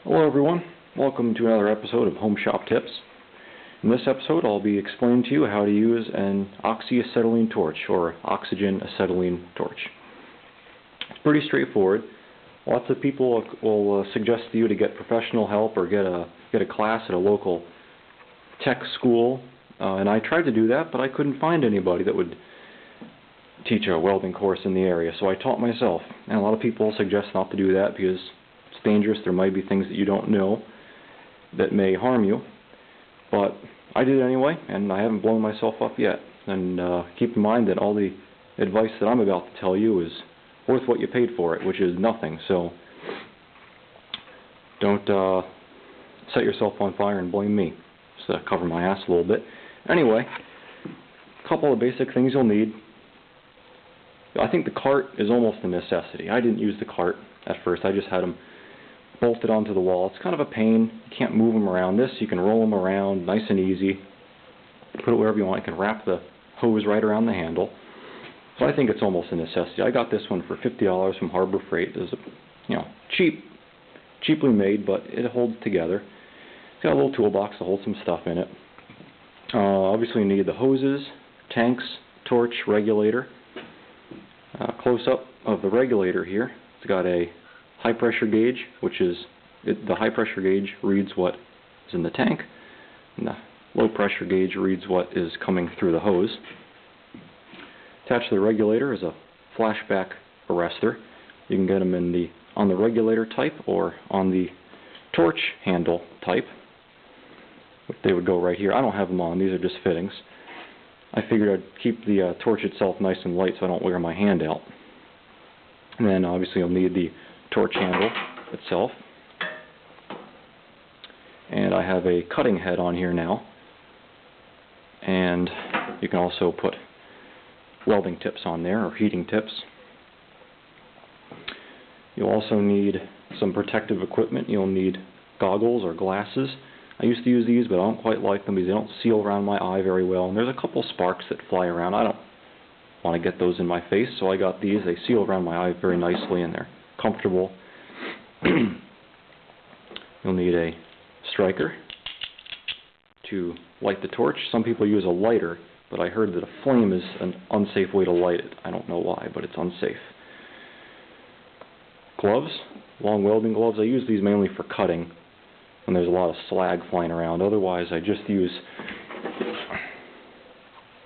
Hello everyone, welcome to another episode of Home Shop Tips. In this episode I'll be explaining to you how to use an oxy-acetylene torch or oxygen-acetylene torch. It's pretty straightforward. Lots of people will suggest to you to get professional help or get a class at a local tech school, and I tried to do that, but I couldn't find anybody that would teach a welding course in the area, so I taught myself. And a lot of people suggest not to do that because it's dangerous. There might be things that you don't know that may harm you, but I did it anyway, and I haven't blown myself up yet. And keep in mind that all the advice that I'm about to tell you is worth what you paid for it, which is nothing. So don't set yourself on fire and blame me. Just to cover my ass a little bit. Anyway, a couple of basic things you'll need. I think the cart is almost a necessity. I didn't use the cart at first. I just had them bolted onto the wall. It's kind of a pain. You can't move them around. This, you can roll them around nice and easy. Put it wherever you want. You can wrap the hose right around the handle. So I think it's almost a necessity. I got this one for $50 from Harbor Freight. It's cheaply made, but it holds together. It's got a little toolbox to hold some stuff in it. Obviously you need the hoses, tanks, torch, regulator. Close-up of the regulator here. It's got a high-pressure gauge, which is, the high-pressure gauge reads what is in the tank, and the low-pressure gauge reads what is coming through the hose. Attached to the regulator is a flashback arrestor. You can get them on the regulator type or on the torch handle type. They would go right here. I don't have them on. These are just fittings. I figured I'd keep the torch itself nice and light so I don't wear my hand out. And then obviously you'll need the torch handle itself. And I have a cutting head on here now. And you can also put welding tips on there, or heating tips. You'll also need some protective equipment. You'll need goggles or glasses. I used to use these, but I don't quite like them because they don't seal around my eye very well. And there's a couple sparks that fly around. I don't want to get those in my face, so I got these. They seal around my eye very nicely, and they're comfortable. You'll need a striker to light the torch. Some people use a lighter, but I heard that a flame is an unsafe way to light it. I don't know why, but it's unsafe. Gloves, long welding gloves. I use these mainly for cutting when there's a lot of slag flying around. Otherwise, I just use,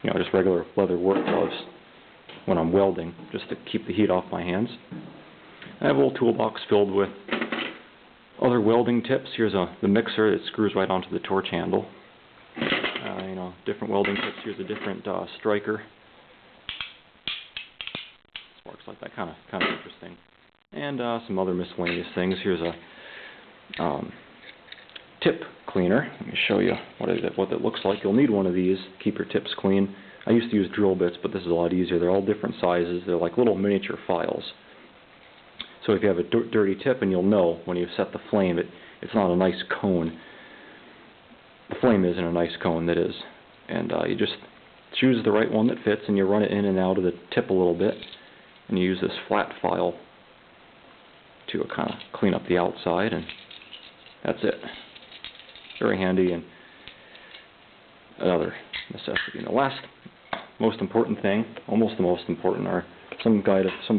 just regular leather work gloves when I'm welding, just to keep the heat off my hands. I have a little toolbox filled with other welding tips. Here's the mixer that screws right onto the torch handle. Different welding tips. Here's a different striker. Sparks like that, kind of interesting. And some other miscellaneous things. Here's a tip cleaner. Let me show you what it looks like. You'll need one of these. Keep your tips clean. I used to use drill bits, but this is a lot easier. They're all different sizes. They're like little miniature files. So if you have a dirty tip, and you'll know when you set the flame, it's not a nice cone. The flame isn't a nice cone, that is. And you just choose the right one that fits, and you run it in and out of the tip a little bit, and you use this flat file to kind of clean up the outside, and that's it. Very handy and another necessity. And the last most important thing, almost the most important, are some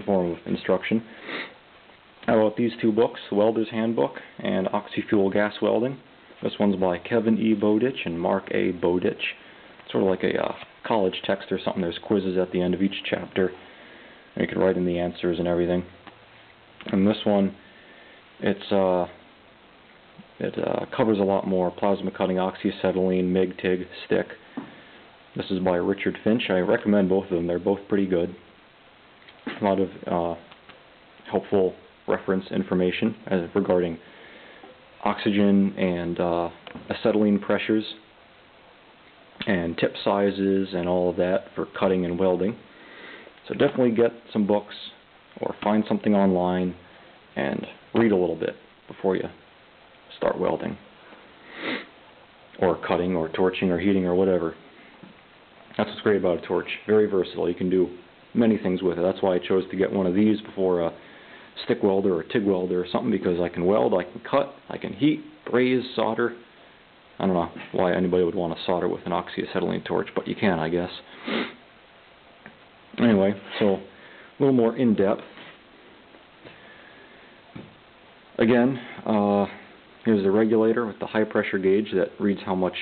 form of instruction. How about these two books, The Welder's Handbook and Oxy-Fuel Gas Welding. This one's by Kevin E. Bowditch and Mark A. Bowditch. Sort of like a college text or something. There's quizzes at the end of each chapter, and you can write in the answers and everything. And this one, it covers a lot more. Plasma cutting, oxy-acetylene, MIG, TIG, stick. This is by Richard Finch. I recommend both of them. They're both pretty good. A lot of helpful reference information regarding oxygen and acetylene pressures and tip sizes and all of that for cutting and welding. So definitely get some books or find something online and read a little bit before you start welding or cutting or torching or heating or whatever. That's what's great about a torch. Very versatile. You can do many things with it. That's why I chose to get one of these before stick welder or TIG welder or something, because I can weld, I can cut, I can heat, braze, solder. I don't know why anybody would want to solder with an oxy-acetylene torch, but you can, I guess. Anyway, so a little more in-depth. Again, here's the regulator with the high pressure gauge that reads how much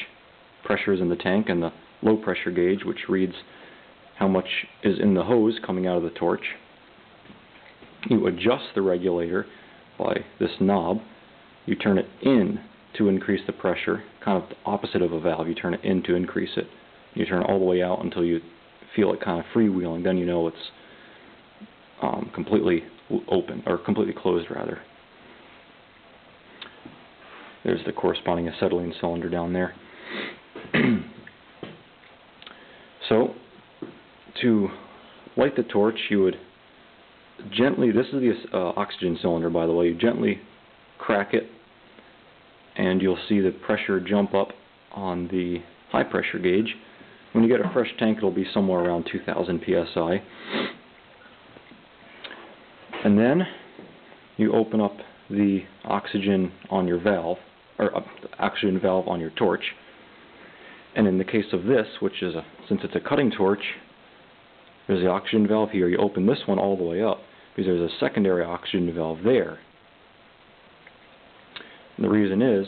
pressure is in the tank, and the low pressure gauge, which reads how much is in the hose coming out of the torch. You adjust the regulator by this knob. You turn it in to increase the pressure, kind of the opposite of a valve. You turn it in to increase it. You turn it all the way out until you feel it kind of freewheeling. Then you know it's completely open, or completely closed rather. There's the corresponding acetylene cylinder down there. So, to light the torch, you would gently, this is the oxygen cylinder, by the way, you gently crack it, and you'll see the pressure jump up on the high pressure gauge. When you get a fresh tank, it'll be somewhere around 2000 psi. And then you open up the oxygen on your valve, or oxygen valve on your torch. And in the case of this, which is since it's a cutting torch, there's the oxygen valve here. You open this one all the way up because there's a secondary oxygen valve there. And the reason is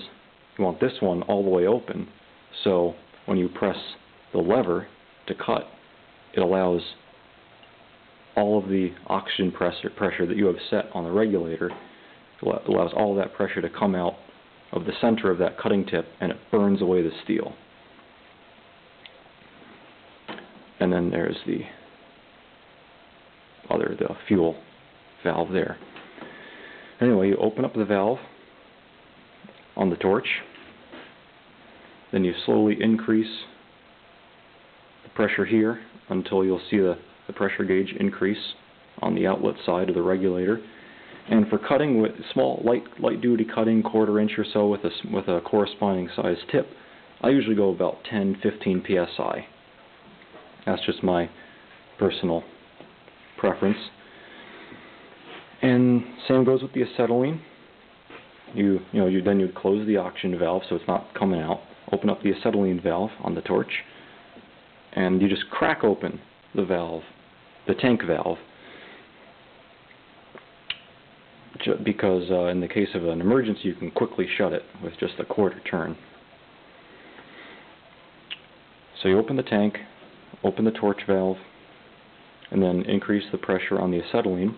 you want this one all the way open, so when you press the lever to cut, it allows all of the oxygen pressure that you have set on the regulator, it allows all of that pressure to come out of the center of that cutting tip, and it burns away the steel. And then there's the fuel valve there. Anyway, you open up the valve on the torch, then you slowly increase the pressure here until you'll see the pressure gauge increase on the outlet side of the regulator. And for cutting with small, light duty cutting, 1/4 inch or so with a corresponding size tip, I usually go about 10-15 psi. That's just my personal preference. And same goes with the acetylene. Then you'd close the oxygen valve so it's not coming out. Open up the acetylene valve on the torch, and you just crack open the valve, the tank valve, because in the case of an emergency you can quickly shut it with just a 1/4 turn. So you open the tank, open the torch valve, and then increase the pressure on the acetylene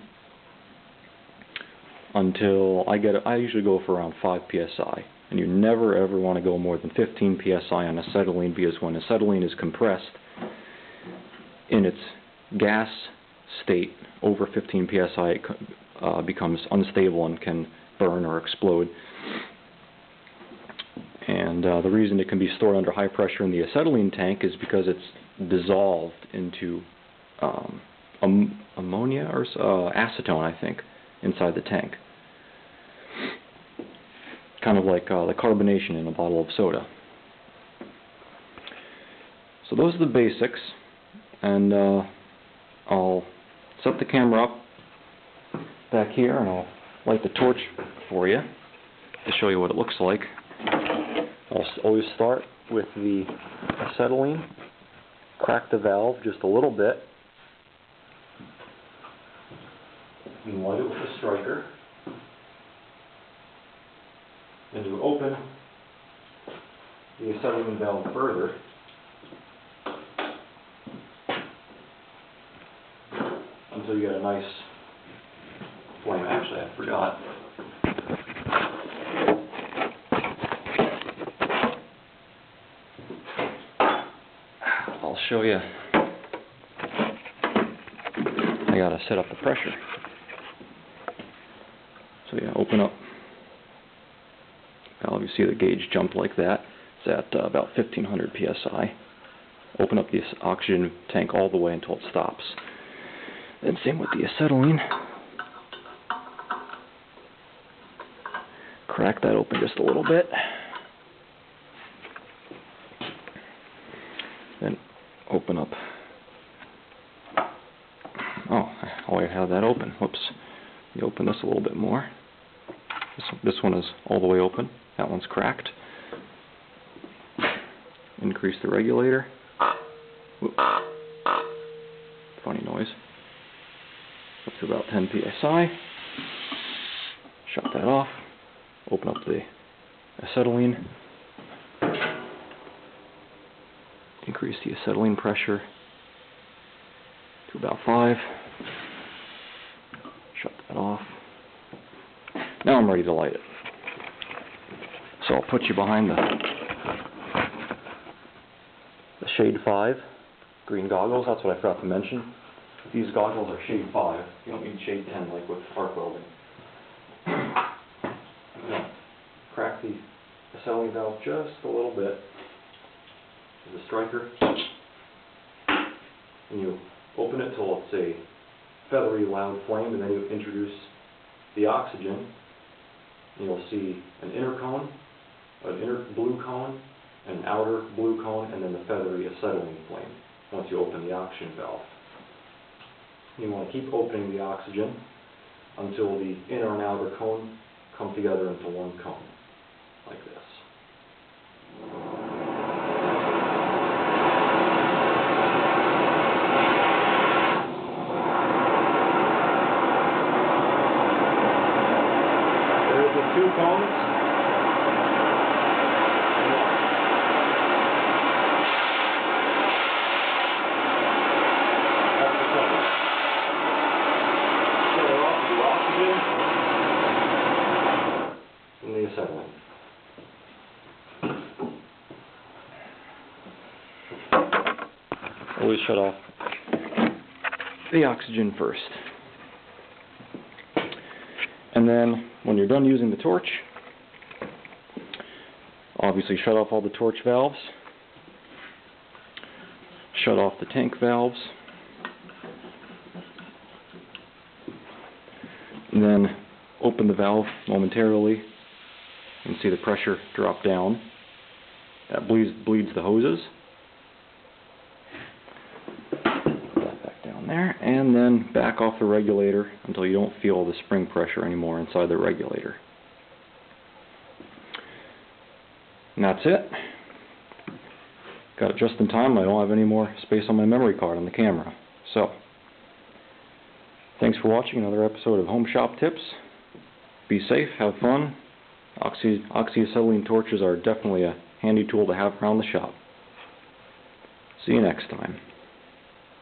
until I usually go for around 5 psi. And you never ever want to go more than 15 psi on acetylene, because when acetylene is compressed in its gas state over 15 psi, it becomes unstable and can burn or explode. And the reason it can be stored under high pressure in the acetylene tank is because it's dissolved into ammonia or acetone, I think, inside the tank. Kind of like the carbonation in a bottle of soda. So those are the basics, and I'll set the camera up back here, and I'll light the torch for you to show you what it looks like. I'll always start with the acetylene, crack the valve just a little bit, and light it with a striker. Then you open the acetylene valve further, until you get a nice flame. Actually, I forgot. I'll show you. I gotta set up the pressure. So yeah, open up. Well, you see the gauge jump like that. It's at about 1500 psi. Open up this oxygen tank all the way until it stops. And same with the acetylene. Crack that open just a little bit. Then open up. Oh, I always have that open. Whoops. You open this a little bit more. This one is all the way open. That one's cracked. Increase the regulator. Whoop. Funny noise. Up to about 10 psi. Shut that off. Open up the acetylene. Increase the acetylene pressure to about 5. Shut that off. Now I'm ready to light it. So I'll put you behind the shade 5 green goggles. That's what I forgot to mention. These goggles are shade 5. You don't need shade 10 like with arc welding. Now, crack the acetylene valve just a little bit with a striker, and you open it till it's a feathery loud flame, and then you introduce the oxygen, and you'll see an inner cone, an inner blue cone, an outer blue cone, and then the feathery acetylene flame once you open the oxygen valve. You want to keep opening the oxygen until the inner and outer cone come together into one cone, like this. There's the 2 cones. That's the cover. So we're off to the oxygen and the acetylene. Always shut off the oxygen first. And then, when you're done using the torch, obviously shut off all the torch valves, shut off the tank valves, and then open the valve momentarily and see the pressure drop down. That bleeds the hoses. There, and then back off the regulator until you don't feel the spring pressure anymore inside the regulator. And that's it. Got it just in time. I don't have any more space on my memory card on the camera. So, thanks for watching another episode of Home Shop Tips. Be safe, have fun. Oxy-acetylene torches are definitely a handy tool to have around the shop. See you next time.